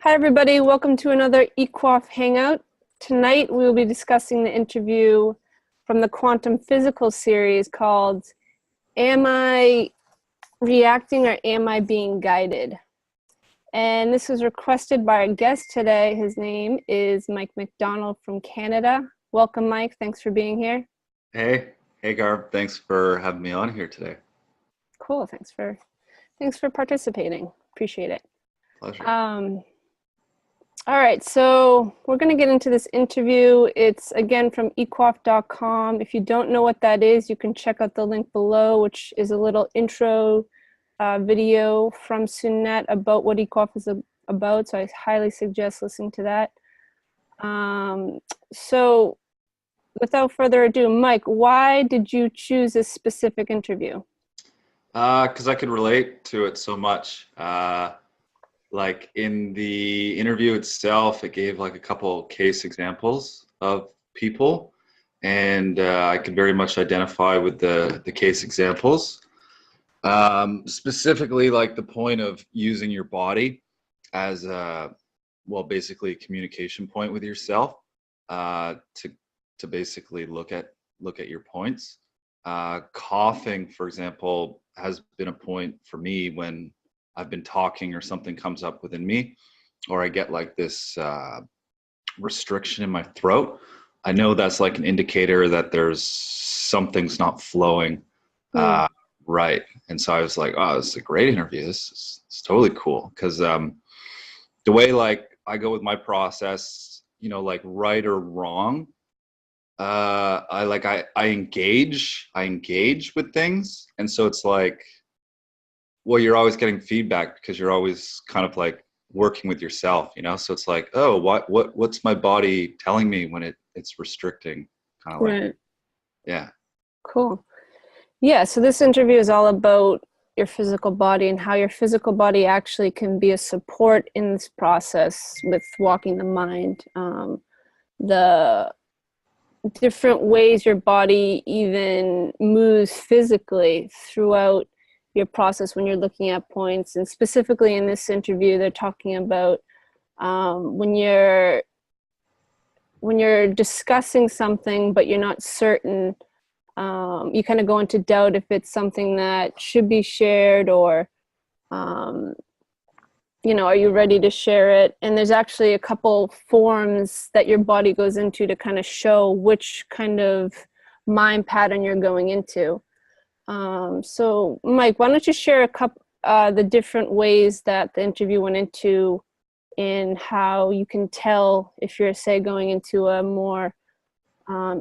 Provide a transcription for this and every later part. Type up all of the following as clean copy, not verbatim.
Hi, everybody. Welcome to another Eqafe Hangout. Tonight, we will be discussing the interview from the quantum physical series called Am I Reacting or Am I Being Guided? And this was requested by our guest today. His name is Mike McDonald from Canada. Welcome, Mike. Thanks for being here. Hey, Garb. Thanks for having me on here today. Cool. Thanks for participating. Appreciate it. Pleasure. All right, so we're going to get into this interview. It's, again, from eqafe.com. If you don't know what that is, you can check out the link below, which is a little intro video from Sunette about what Eqafe is about, so I highly suggest listening to that. So without further ado, Mike, why did you choose this specific interview? Because I could relate to it so much. Like in the interview itself, it gave like a couple case examples of people, and I could very much identify with the case examples. Specifically, like the point of using your body as a, well, basically a communication point with yourself, to basically look at your points. Coughing, for example, has been a point for me when I've been talking or something comes up within me, or I get like this restriction in my throat. I know that's like an indicator that there's something's not flowing right. And so I was like, oh, this is a great interview. This is totally cool. Because the way like I go with my process, you know, like right or wrong, I engage with things. And so it's like, well, you're always getting feedback because you're always kind of like working with yourself, you know? So it's like, oh, what's my body telling me when it's restricting, kind of like, Right. Yeah. Cool. Yeah, so this interview is all about your physical body and how your physical body actually can be a support in this process with walking the mind. The different ways your body even moves physically throughout your process when you're looking at points. And specifically in this interview, they're talking about when you're discussing something but you're not certain, you kind of go into doubt if it's something that should be shared, or you know, are you ready to share it? And there's actually a couple forms that your body goes into to kind of show which kind of mind pattern you're going into. So Mike, why don't you share a couple the different ways that the interview went into, in how you can tell if you're, say, going into a more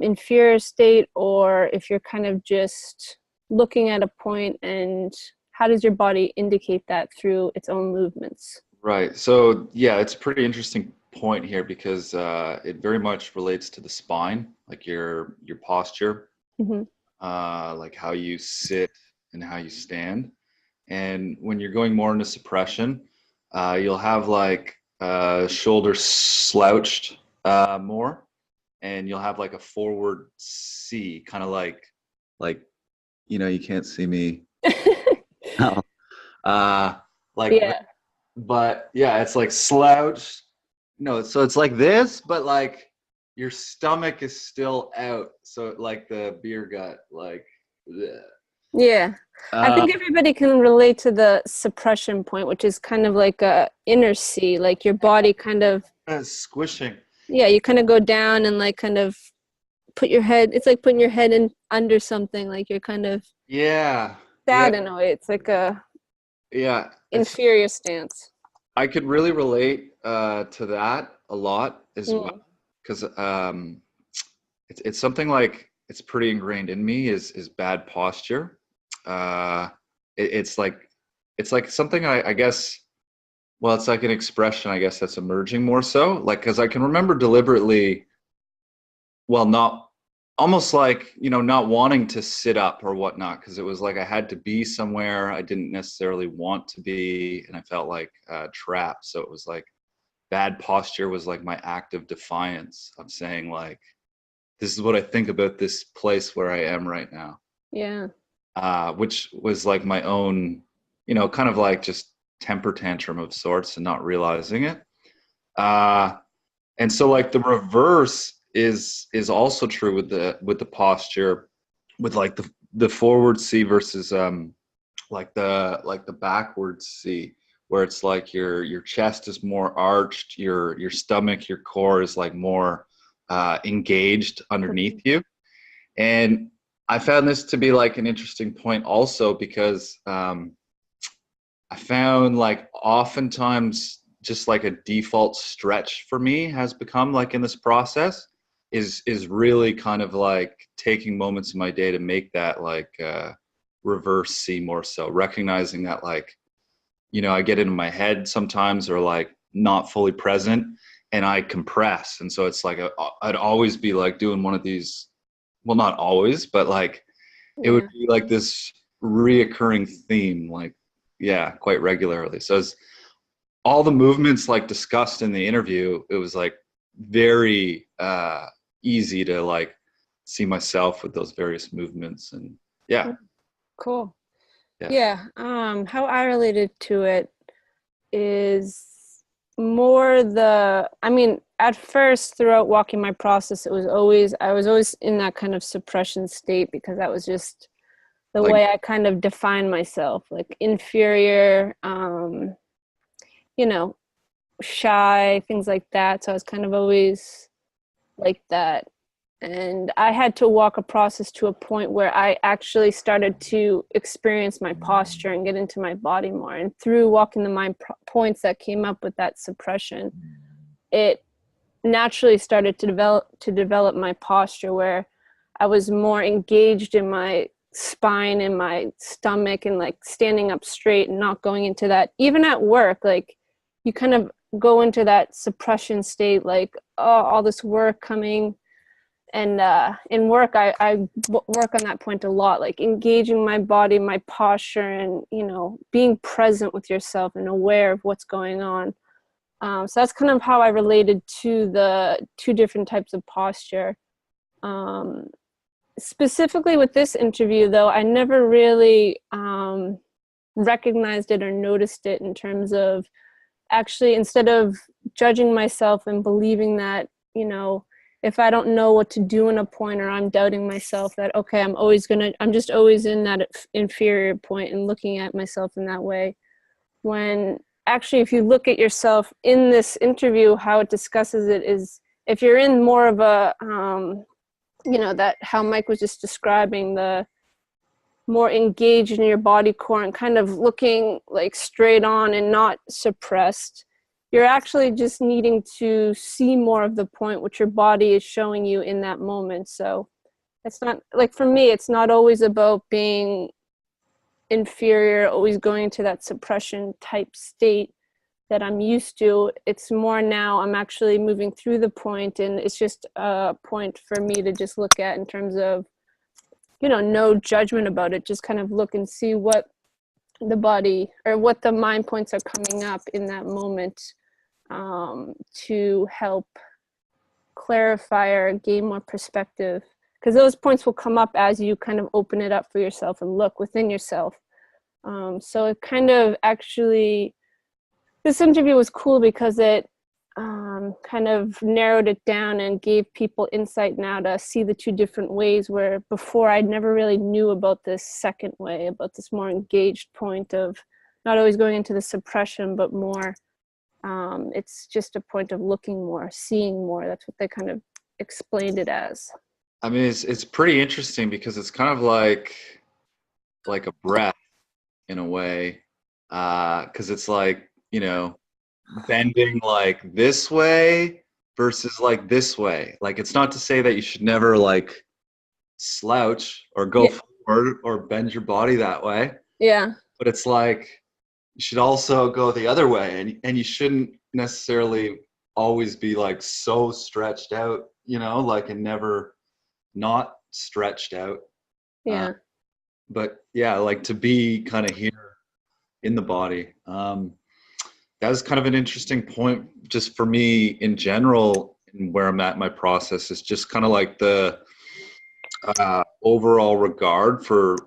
inferior state, or if you're kind of just looking at a point, and how does your body indicate that through its own movements? Right. So yeah, it's a pretty interesting point here because it very much relates to the spine, like your posture, Mm-hmm. like how you sit and how you stand. And when you're going more into suppression, you'll have like shoulders slouched more, and you'll have like a forward C, kind of like, you know, you can't see me. No. Like, Yeah. but yeah, it's like slouched. No, so it's like this, but like your stomach is still out. So like the beer gut, like, bleh. Yeah. I think everybody can relate to the suppression point, which is kind of like a inner C, like your body kind of Squishing. Yeah, you kind of go down and like kind of put your head, it's like putting your head in under something, like you're kind of Yeah. sad in a way. It's like a Yeah. inferior stance. I could really relate to that a lot as well, because it's something like it's pretty ingrained in me is bad posture. It's like something I guess. Well, it's like an expression, I guess, that's emerging more so. Like, because I can remember deliberately, well, not almost like, you know, not wanting to sit up or whatnot, because it was like I had to be somewhere I didn't necessarily want to be, and I felt like trapped. So it was like bad posture was like my act of defiance of saying like, this is what I think about this place where I am right now. Yeah. Which was like my own, you know, kind of like just temper tantrum of sorts and not realizing it. And so like the reverse is also true with the posture, with like the forward C versus like the backwards C, where it's like your chest is more arched, your stomach, your core is like more engaged underneath you. And I found this to be like an interesting point also, because I found like oftentimes just like a default stretch for me has become, like in this process, is really kind of like taking moments in my day to make that like reverse C more so, recognizing that like, you know, I get into my head sometimes, or like not fully present, and I compress. And so it's like I'd always be like doing one of these, well, not always, but like it would be like this reoccurring theme, like, yeah, quite regularly. So as all the movements like discussed in the interview, it was like very easy to like see myself with those various movements. And yeah. Cool. Yeah. How I related to it is more I mean, at first throughout walking my process, I was always in that kind of suppression state, because that was just the Like, way I kind of defined myself, like inferior, you know, shy, things like that. So I was kind of always like that. And I had to walk a process to a point where I actually started to experience my posture and get into my body more. And through walking the mind points that came up with that suppression, it naturally started to develop my posture, where I was more engaged in my spine and my stomach, and like standing up straight and not going into that. Even at work, like you kind of go into that suppression state, like, oh, all this work coming. And in work, I work on that point a lot, like engaging my body, my posture, and, you know, being present with yourself and aware of what's going on. So that's kind of how I related to the two different types of posture. Specifically with this interview, though, I never really recognized it or noticed it, in terms of actually, instead of judging myself and believing that, you know, if I don't know what to do in a point, or I'm doubting myself, that, okay, I'm just always in that inferior point, and looking at myself in that way. When actually, if you look at yourself in this interview, how it discusses it is, if you're in more of a, you know, that how Mike was just describing, the more engaged in your body core and kind of looking like straight on and not suppressed, you're actually just needing to see more of the point which your body is showing you in that moment. So it's not, like, for me, it's not always about being inferior, always going into that suppression type state that I'm used to. It's more now I'm actually moving through the point, and it's just a point for me to just look at in terms of, you know, no judgment about it, just kind of look and see what the body, or what the mind points are coming up in that moment, to help clarify or gain more perspective, because those points will come up as you kind of open it up for yourself and look within yourself. So it kind of actually, this interview was cool because it kind of narrowed it down and gave people insight now to see the two different ways, where before I never really knew about this second way, about this more engaged point of not always going into the suppression, but more, it's just a point of looking more, seeing more. That's what they kind of explained it as. I mean, it's pretty interesting, because it's kind of like a breath in a way, because it's like, you know, bending like this way versus like this way. Like, it's not to say that you should never like slouch or go forward or bend your body that way. Yeah. But it's like you should also go the other way, and you shouldn't necessarily always be like so stretched out, you know, like, and never not stretched out. Yeah. But yeah, like to be kind of here in the body. That was kind of an interesting point just for me in general, and where I'm at in my process is just kind of like the overall regard for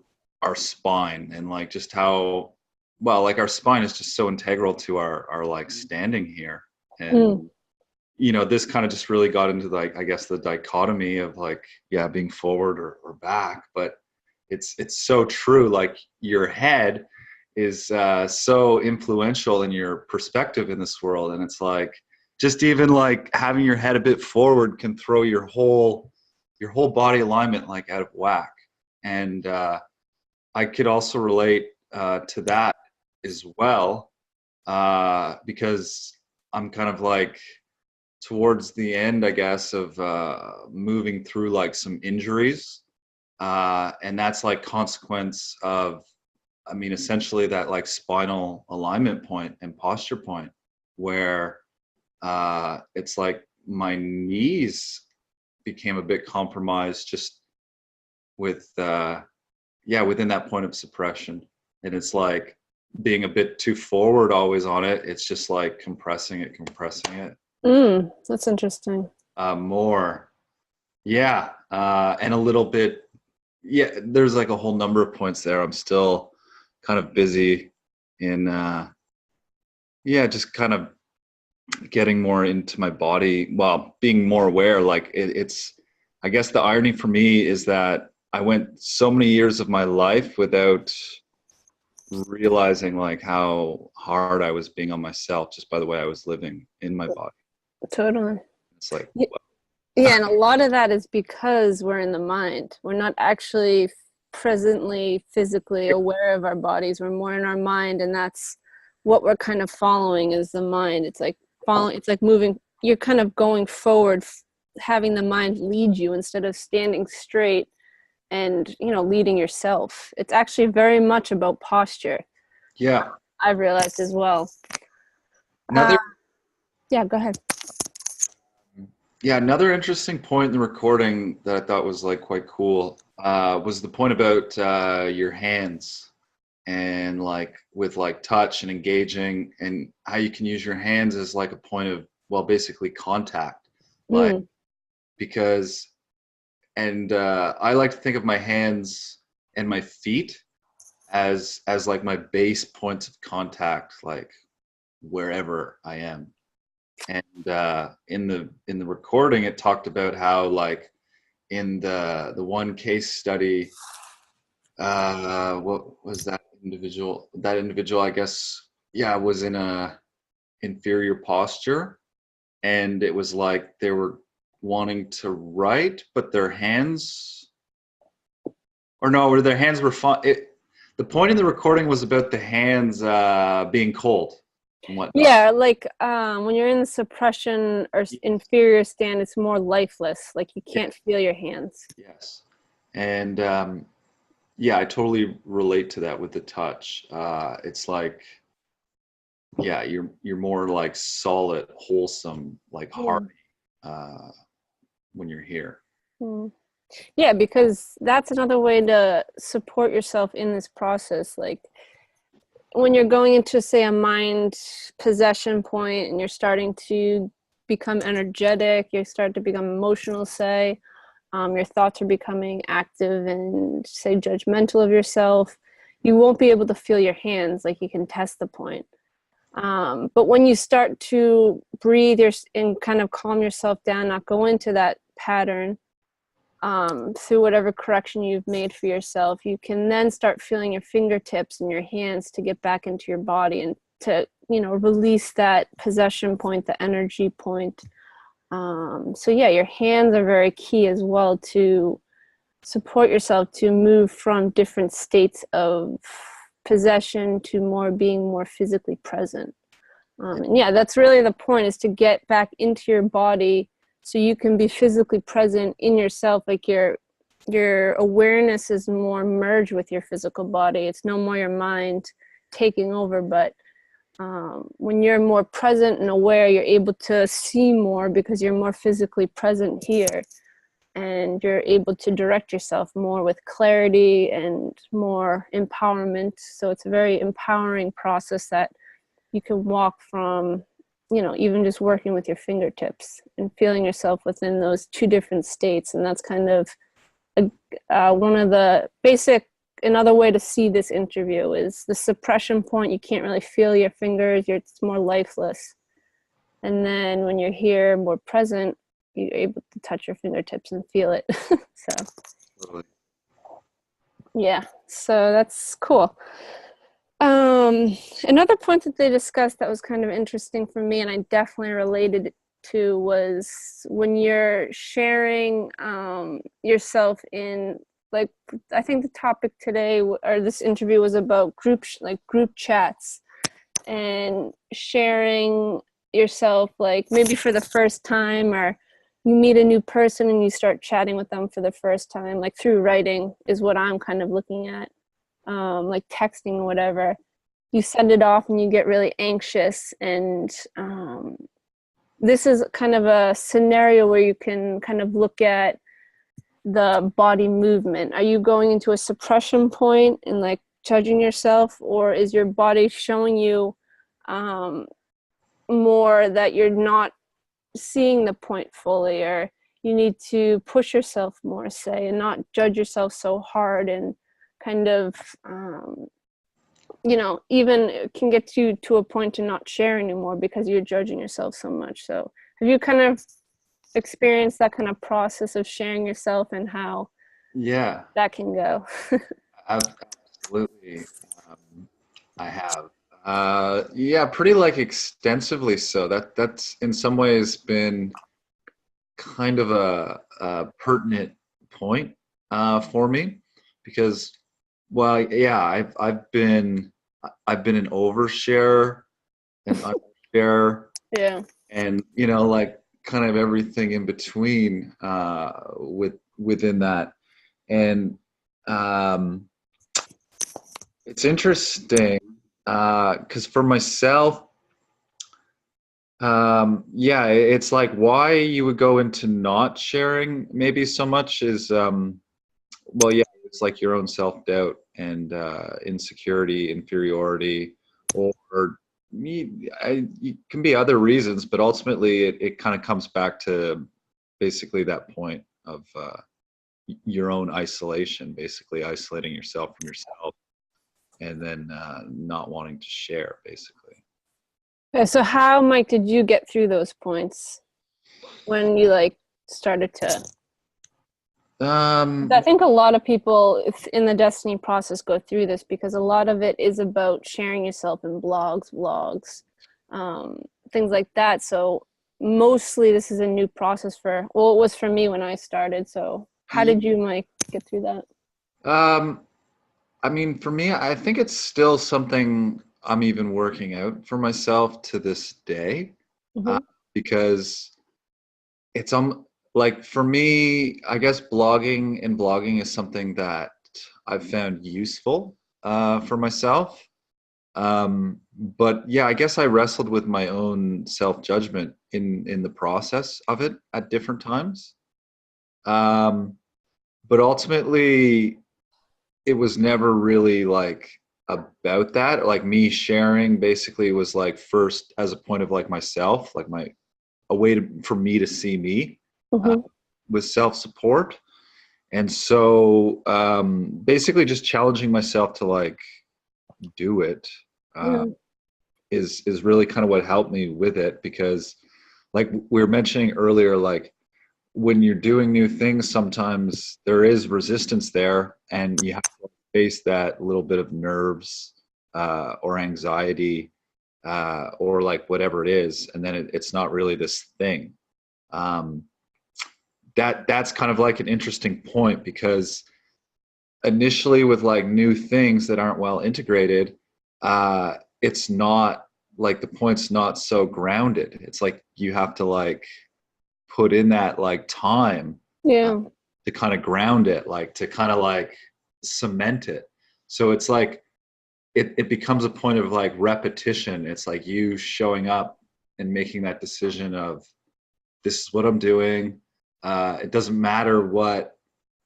our spine, and like just how, well, like our spine is just so integral to our like standing here. And this kind of just really got into like, I guess, the dichotomy of like, yeah, being forward or back. But it's so true. Like your head is so influential in your perspective in this world. And it's like, just even like having your head a bit forward can throw your whole body alignment like out of whack. And I could also relate to that as well, because I'm kind of like towards the end, I guess, of moving through like some injuries. And that's like consequence of, I mean, essentially that like spinal alignment point and posture point where it's like my knees became a bit compromised just with, within that point of suppression. And it's like being a bit too forward always on it. It's just like compressing it. That's interesting. More. Yeah. And a little bit, there's like a whole number of points there. I'm still kind of busy in, just kind of getting more into my body, well, being more aware. Like it's, I guess the irony for me is that I went so many years of my life without realizing like how hard I was being on myself just by the way I was living in my body. Totally. It's like, yeah, and a lot of that is because we're in the mind. We're not actually presently physically aware of our bodies. We're more in our mind, and that's what we're kind of following is the mind. It's like following, it's like moving, you're kind of going forward, having the mind lead you instead of standing straight and, leading yourself. It's actually very much about posture. Yeah. I've realized as well. Another yeah, go ahead. Yeah, another interesting point in the recording that I thought was like quite cool was the point about your hands and like with like touch and engaging and how you can use your hands as like a point of, well, basically contact. Like because, and I like to think of my hands and my feet as like my base points of contact, like wherever I am. And in the recording, it talked about how like in the one case study, what was that individual? That individual, I guess, was in a inferior posture, and it was like they were wanting to write, but their hands, or no, or their hands were fine. The point in the recording was about the hands being cold. Yeah, like when you're in the suppression or inferior stand, it's more lifeless. Like you can't feel your hands. Yes, and I totally relate to that with the touch. It's like, you're more like solid, wholesome, like hearty when you're here. Yeah, because that's another way to support yourself in this process. Like when you're going into, say, a mind possession point and you're starting to become energetic, you start to become emotional, say, your thoughts are becoming active and, say, judgmental of yourself, you won't be able to feel your hands like you can test the point. But when you start to breathe and kind of calm yourself down, not go into that pattern, through whatever correction you've made for yourself, you can then start feeling your fingertips and your hands to get back into your body and to, release that possession point, the energy point. So yeah, your hands are very key as well to support yourself to move from different states of possession to being more physically present. And yeah, that's really the point, is to get back into your body so you can be physically present in yourself. Like your awareness is more merged with your physical body. It's no more your mind taking over, but when you're more present and aware, you're able to see more because you're more physically present here, and you're able to direct yourself more with clarity and more empowerment. So it's a very empowering process that you can walk from, even just working with your fingertips and feeling yourself within those two different states. And that's kind of one of the basic, another way to see this interview is the suppression point. You can't really feel your fingers. It's more lifeless. And then when you're here, more present, you're able to touch your fingertips and feel it. So, Totally. yeah, so that's cool. Another point that they discussed that was kind of interesting for me, and I definitely related to, was when you're sharing yourself in, like, I think the topic today or this interview was about group chats and sharing yourself, like maybe for the first time, or you meet a new person and you start chatting with them for the first time, like through writing is what I'm kind of looking at, like texting or whatever. You send it off and you get really anxious, and this is kind of a scenario where you can kind of look at the body movement. Are you going into a suppression point and like judging yourself, or is your body showing you more that you're not seeing the point fully, or you need to push yourself more, say, and not judge yourself so hard, and kind of you know, even it can get you to a point to not share anymore because you're judging yourself so much. So have you kind of experienced that kind of process of sharing yourself and how Yeah, that can go? absolutely. I have. Yeah, pretty like extensively so. That's in some ways been kind of a pertinent point for me because, well, yeah, I've been an overshare, an undershare, Yeah. and you know, like kind of everything in between within that. And it's interesting because for myself, yeah, it's like why you would go into not sharing maybe so much is, well, yeah, it's like your own self-doubt and insecurity, inferiority, or it can be other reasons, but ultimately it kind of comes back to basically that point of your own isolation, basically isolating yourself from yourself, and then not wanting to share, basically. Okay, so how, Mike, did you get through those points when you like started to? I think a lot of people in the Destini process go through this because a lot of it is about sharing yourself in blogs, vlogs, things like that. So mostly this is a new process for, well, it was for me when I started. So how Ye- did you, Mike, get through that? Um, I mean, for me, I think it's still something I'm even working out for myself to this day, uh, Mm-hmm. because it's like for me, I guess blogging is something that I've found useful for myself. But yeah, I guess I wrestled with my own self-judgment in the process of it at different times. Um, but ultimately, it was never really like about that. Like me sharing basically was like first as a point of like myself, like a way for me to see me uh, Mm-hmm. with self-support. And so basically just challenging myself to like do it uh, Yeah. is really kind of what helped me with it because like we were mentioning earlier, like when you're doing new things, sometimes there is resistance there and you have to face that little bit of nerves or anxiety or like whatever it is. And then it's not really this thing. Um, that's kind of like an interesting point because initially with like new things that aren't well integrated, it's not like the point's not so grounded. It's like you have to like put in that like time uh, Yeah. to kind of ground it, like to kind of like cement it. So it's like it becomes a point of like repetition. It's like you showing up and making that decision of this is what I'm doing. It doesn't matter what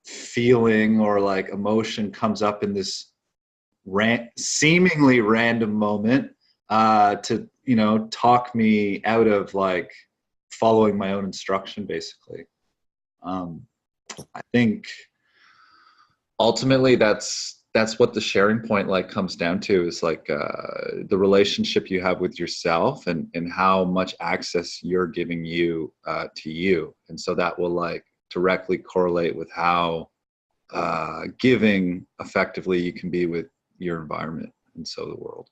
feeling or like emotion comes up in this seemingly random moment to talk me out of like following my own instruction basically. I think ultimately that's what the sharing point like comes down to, is like the relationship you have with yourself, and how much access you're giving you to you. And so that will like directly correlate with how giving effectively you can be with your environment, and so the world.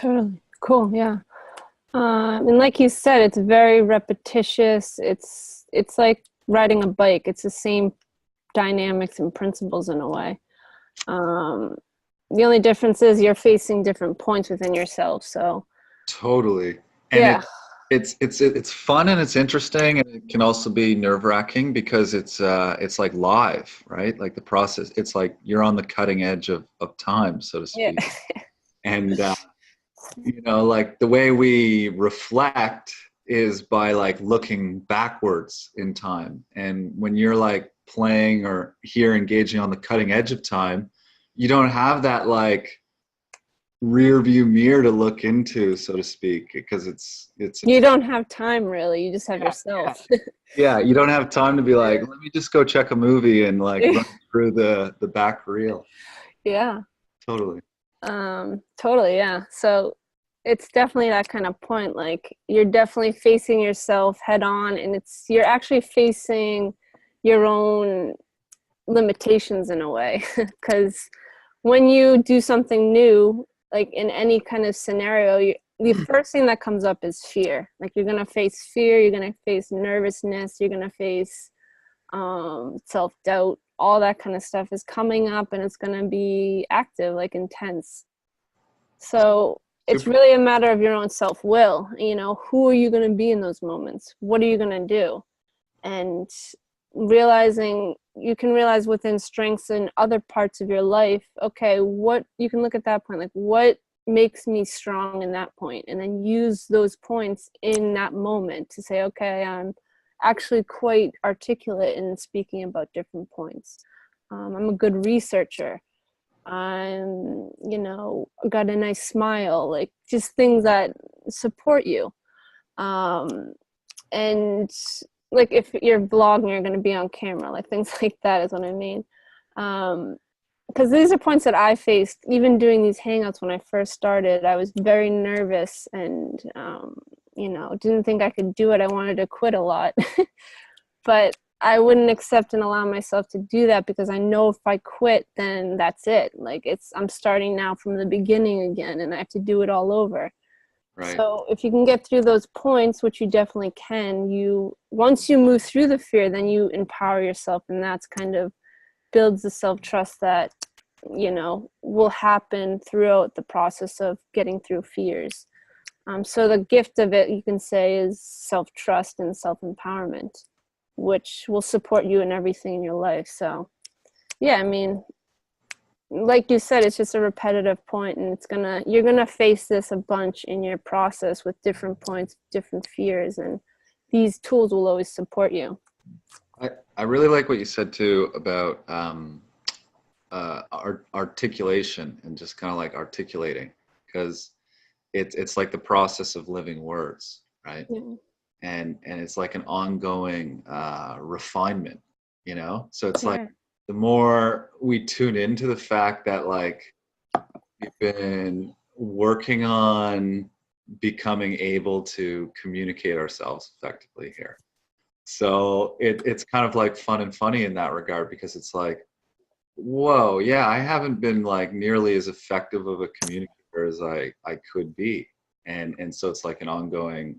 Totally. Cool. Yeah. And like you said, it's very repetitious. It's like riding a bike. It's the same dynamics and principles in a way. The only difference is you're facing different points within yourself. So totally. And yeah, it's fun and it's interesting, and it can also be nerve-wracking because it's like live, right? Like the process, it's like you're on the cutting edge of time, so to yeah, speak. And you know, like the way we reflect is by like looking backwards in time. And when you're like playing or here engaging on the cutting edge of time, you don't have that like rear view mirror to look into, so to speak, because it's you don't have time really. You just have yourself. yeah, you don't have time to be like, let me just go check a movie and like run through the back reel. Yeah. Totally. Totally. Yeah. So it's definitely that kind of point. Like you're definitely facing yourself head on, and you're actually facing your own limitations in a way. Because when you do something new, like in any kind of scenario, the first thing that comes up is fear. Like you're going to face fear, you're going to face nervousness, you're going to face self-doubt. All that kind of stuff is coming up, and it's going to be active, like intense. So it's really a matter of your own self-will. You know, who are you going to be in those moments? What are you going to do? And you can realize within strengths in other parts of your life, okay, what you can look at that point, like what makes me strong in that point, and then use those points in that moment to say, okay, I'm actually quite articulate in speaking about different points. I'm a good researcher. I'm, got a nice smile, like just things that support you. And like if you're vlogging, you're going to be on camera, like things like that is what I mean. Because these are points that I faced even doing these hangouts when I first started. I was very nervous and, didn't think I could do it. I wanted to quit a lot, but I wouldn't accept and allow myself to do that, because I know if I quit, then that's it. Like I'm starting now from the beginning again, and I have to do it all over. Right. So if you can get through those points, which you definitely can, once you move through the fear, then you empower yourself, and that's kind of builds the self-trust that, will happen throughout the process of getting through fears. So the gift of it, you can say, is self-trust and self-empowerment, which will support you in everything in your life. So yeah, I mean, like you said, it's just a repetitive point, and you're gonna face this a bunch in your process with different points, different fears, and these tools will always support you. I really like what you said too about articulation, and just kind of like articulating, because it's like the process of living words, right? Yeah. And it's like an ongoing refinement, so it's like the more we tune into the fact that like we've been working on becoming able to communicate ourselves effectively here. So it's kind of like fun and funny in that regard, because it's like, whoa, yeah, I haven't been like nearly as effective of a communicator as I could be. And so it's like an ongoing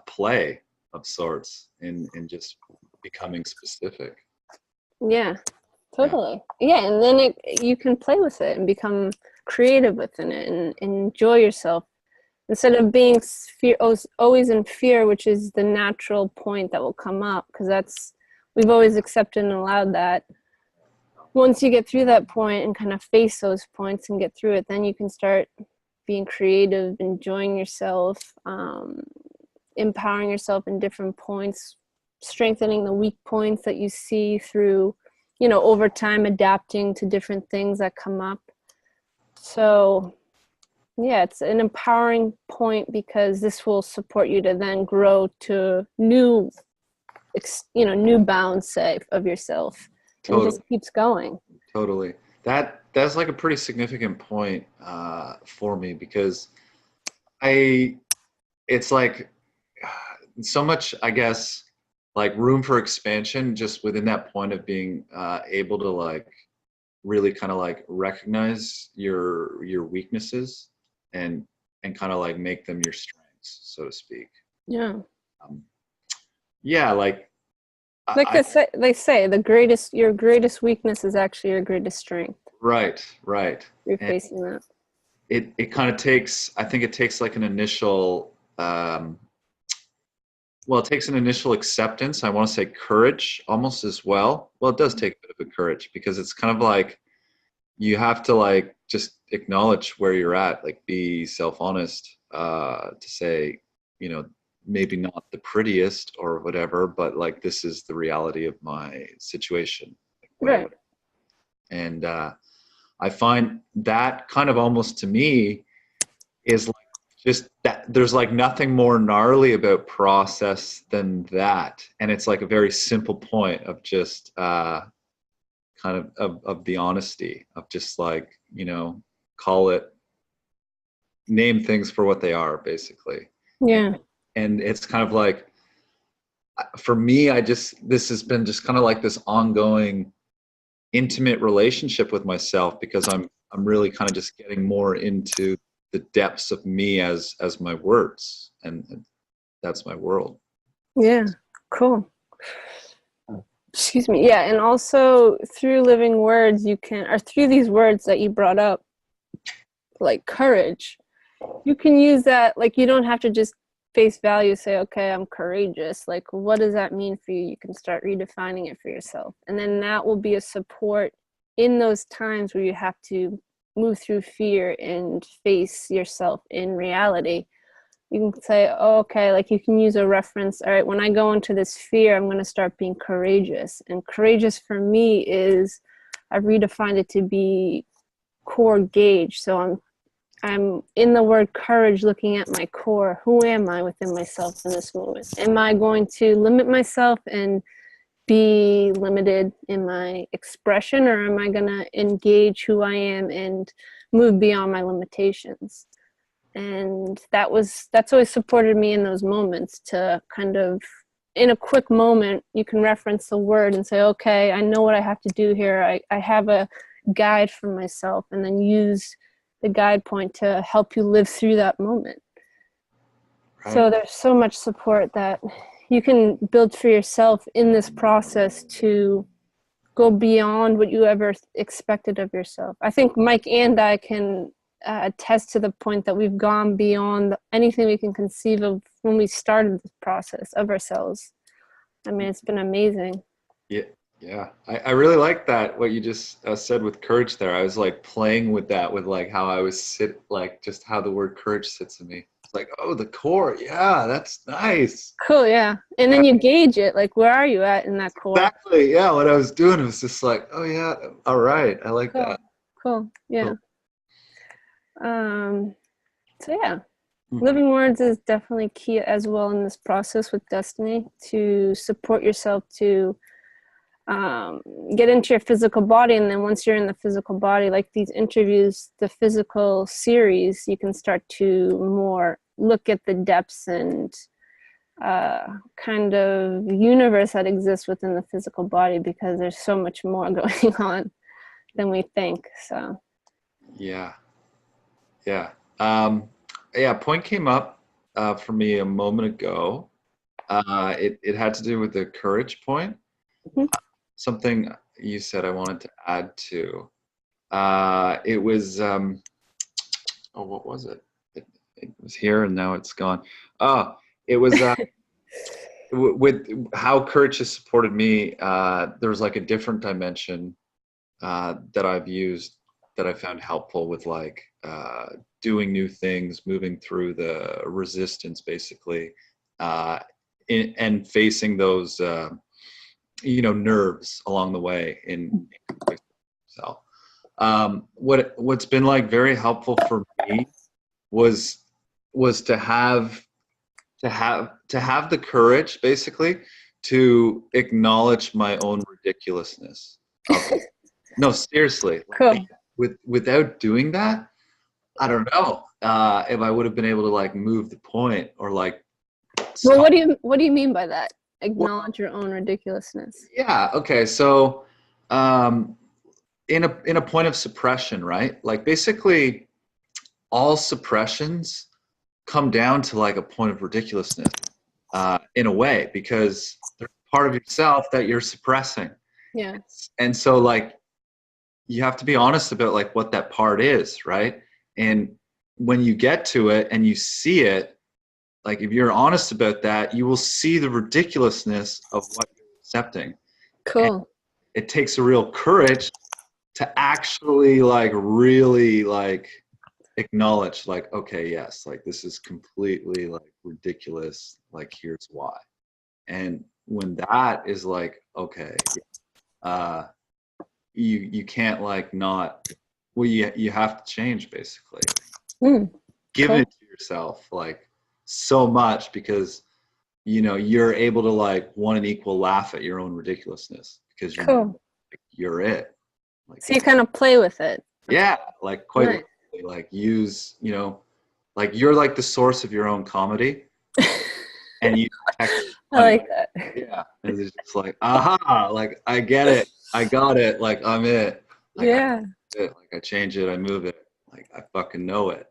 play of sorts in just becoming specific. Yeah, totally. Yeah, and then you can play with it and become creative within it and enjoy yourself, instead of being always in fear, which is the natural point that will come up, because we've always accepted and allowed that. Once you get through that point and kind of face those points and get through it, then you can start being creative, enjoying yourself, empowering yourself in different points, strengthening the weak points that you see through, over time, adapting to different things that come up. So yeah, it's an empowering point, because this will support you to then grow to new bounds, say, of yourself. Totally. And it just keeps going. Totally. That that's like a pretty significant point for me, because it's like so much, I guess, like room for expansion just within that point of being able to like really kind of like recognize your weaknesses and kind of like make them your strengths, so to speak. Yeah. Um, yeah, like Like they say, your greatest weakness is actually your greatest strength. right, right. You're And facing that. it kind of takes, I think it takes like an initial well, it takes an initial acceptance. I want to say courage almost as well. Well, it does take a bit of a courage, because it's kind of like you have to like just acknowledge where you're at, like be self-honest, to say, you know, maybe not the prettiest or whatever, but like this is the reality of my situation. Right. And I find that kind of almost to me is like just that there's like nothing more gnarly about process than that. And it's like a very simple point of just kind of the honesty of just like, you know, call it, name things for what they are, basically. Yeah. And it's kind of like, for me, this has been just kind of like this ongoing intimate relationship with myself, because I'm really kind of just getting more into the depths of me as my words, and that's my world. Yeah. Cool. Excuse me. Yeah, and also through living words, you can, or through these words that you brought up, like courage, you can use that. Like, you don't have to just face value say, okay, I'm courageous. Like, what does that mean for you? You can start redefining it for yourself, and then that will be a support in those times where you have to move through fear and face yourself in reality. You can say, oh, okay, like you can use a reference. All right, when I go into this fear, I'm going to start being courageous. And courageous for me is, I've redefined it to be core gauge. So I'm in the word courage, looking at my core. Who am I within myself in this moment? Am I going to limit myself and be limited in my expression, or am I going to engage who I am and move beyond my limitations? And that's always supported me in those moments, to kind of, in a quick moment, you can reference the word and say, okay, I know what I have to do here. I have a guide for myself, and then use the guide point to help you live through that moment. Right. So there's so much support that you can build for yourself in this process to go beyond what you ever expected of yourself. I think Mike and I can attest to the point that we've gone beyond anything we can conceive of when we started this process of ourselves. I mean, it's been amazing. Yeah. I really like that, what you just said with courage there. I was like playing with that, with like how I was like just how the word courage sits in me. It's like, oh, the core. Yeah, that's nice. Cool, yeah. And then you gauge it, like, where are you at in that core? Exactly, yeah. What I was doing was just like, oh yeah, all right. I like that. Cool, yeah. Cool. So yeah, living words is definitely key as well in this process with Desteni, to support yourself to get into your physical body. And then once you're in the physical body, like these interviews, the physical series, you can start to more look at the depths and kind of universe that exists within the physical body, because there's so much more going on than we think. So yeah. Point came up for me a moment ago. It had to do with the courage point. Mm-hmm. Something you said I wanted to add to. It was what was it? It was here and now it's gone. Oh, it was with how courage has supported me. There's like a different dimension that I've used, that I found helpful with like doing new things, moving through the resistance, basically, and facing those nerves along the way in myself. What's been like very helpful for me was to have the courage, basically, to acknowledge my own ridiculousness. No, seriously. Cool. without doing that, I don't know if I would have been able to like move the point or like. Well, what do you mean by that? Acknowledge your own ridiculousness. Yeah. Okay. So, in a point of suppression, right? Like basically, all suppressions come down to like a point of ridiculousness, in a way, because there's part of yourself that you're suppressing. Yeah. And so like, you have to be honest about like what that part is, right? And when you get to it and you see it, like if you're honest about that, you will see the ridiculousness of what you're accepting. Cool. And it takes a real courage to actually like really like acknowledge like, okay, yes, like this is completely like ridiculous, like here's why. And when that is like, okay, you can't like not, well, you have to change basically. Give Cool. it to yourself like so much, because you're able to like one and equal laugh at your own ridiculousness because Cool. you're it. Like, So you kind of play with it. yeah, like quite Nice. literally, like use, like you're like the source of your own comedy. And you text I like that. yeah, and it's just like, aha, like I get it, I got it, like I'm it. Like, Yeah. I change it, I move it, like I fucking know it.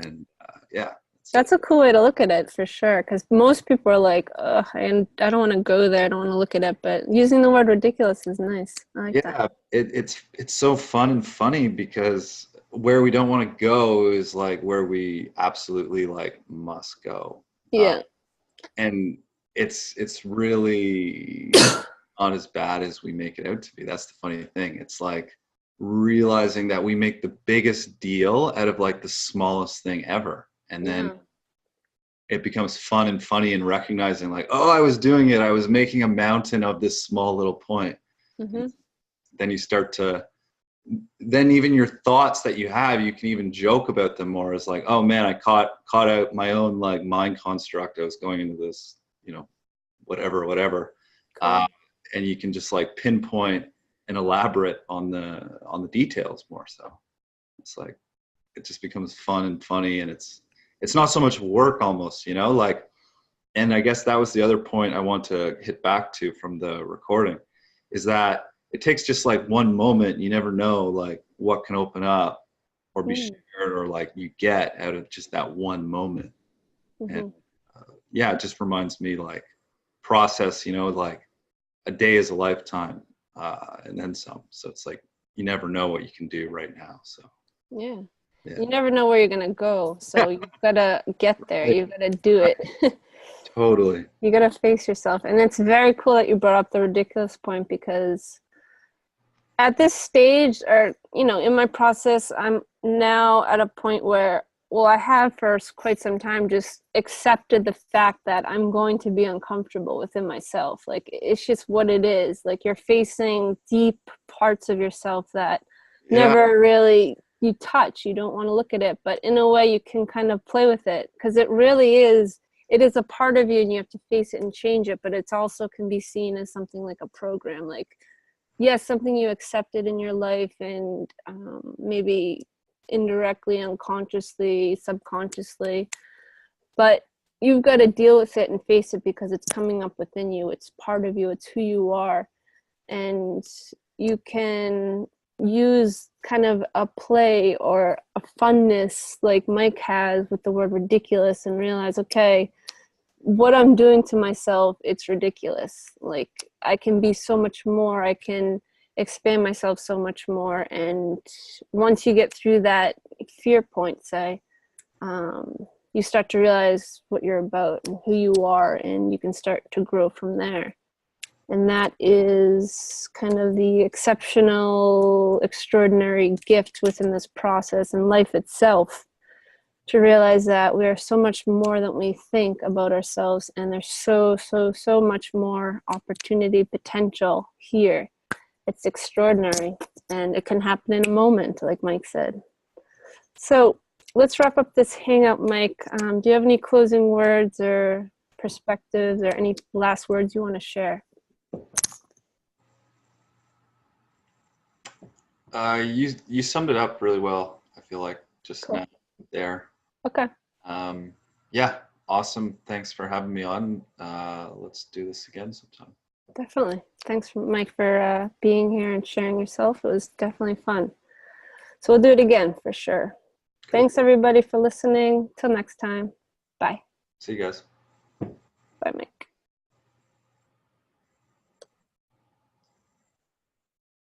And yeah, That's a cool way to look at it for sure, because most people are like, ugh, I don't want to go there, I don't want to look at it, but using the word ridiculous is nice. I like that. it's so fun and funny, because where we don't want to go is like where we absolutely like must go. Yeah. And it's really not as bad as we make it out to be. That's the funny thing. It's like realizing that we make the biggest deal out of like the smallest thing ever, and then it becomes fun and funny, and recognizing like, oh, I was doing it, I was making a mountain of this small little point. Then you start to, then even your thoughts that you have, you can even joke about them more as like, oh man, I caught out my own like mind construct. I was going into this, whatever. Cool. And you can just like pinpoint and elaborate on the details more. So it's like, it just becomes fun and funny, and it's not so much work almost, like, and I guess that was the other point I want to hit back to from the recording, is that it takes just like one moment. You never know like what can open up or be shared or like you get out of just that one moment. And yeah, it just reminds me like process, like a day is a lifetime, and then some. So it's like, you never know what you can do right now. So yeah. You never know where you're going to go. So you've got to get there. You've got to do it. Totally. You got to face yourself. And it's very cool that you brought up the ridiculous point, because at this stage, or, in my process, I'm now at a point where, well, I have for quite some time just accepted the fact that I'm going to be uncomfortable within myself. Like, it's just what it is. Like, you're facing deep parts of yourself that never really you touch. You don't want to look at it, but in a way you can kind of play with it, because it is a part of you, and you have to face it and change it. But it's also can be seen as something like a program, like, yes, something you accepted in your life, and maybe indirectly, unconsciously, subconsciously, but you've got to deal with it and face it, because it's coming up within you. It's part of you. It's who you are. And you can use kind of a play or a funness like Mike has with the word ridiculous, and realize, okay, what I'm doing to myself, it's ridiculous. Like, I can be so much more. I can expand myself so much more. And once you get through that fear point, say, you start to realize what you're about and who you are, and you can start to grow from there. And that is kind of the exceptional, extraordinary gift within this process and life itself, to realize that we are so much more than we think about ourselves, and there's so much more opportunity, potential here. It's extraordinary, and it can happen in a moment, like Mike said. So let's wrap up this hangout, Mike. Do you have any closing words or perspectives or any last words you want to share? You summed it up really well, I feel like, just Cool. now there. Okay. Yeah, awesome. Thanks for having me on. Let's do this again sometime. Definitely. Thanks, Mike, for being here and sharing yourself. It was definitely fun. So we'll do it again for sure. Cool. Thanks, everybody, for listening. Till next time. Bye. See you guys. Bye, Mike.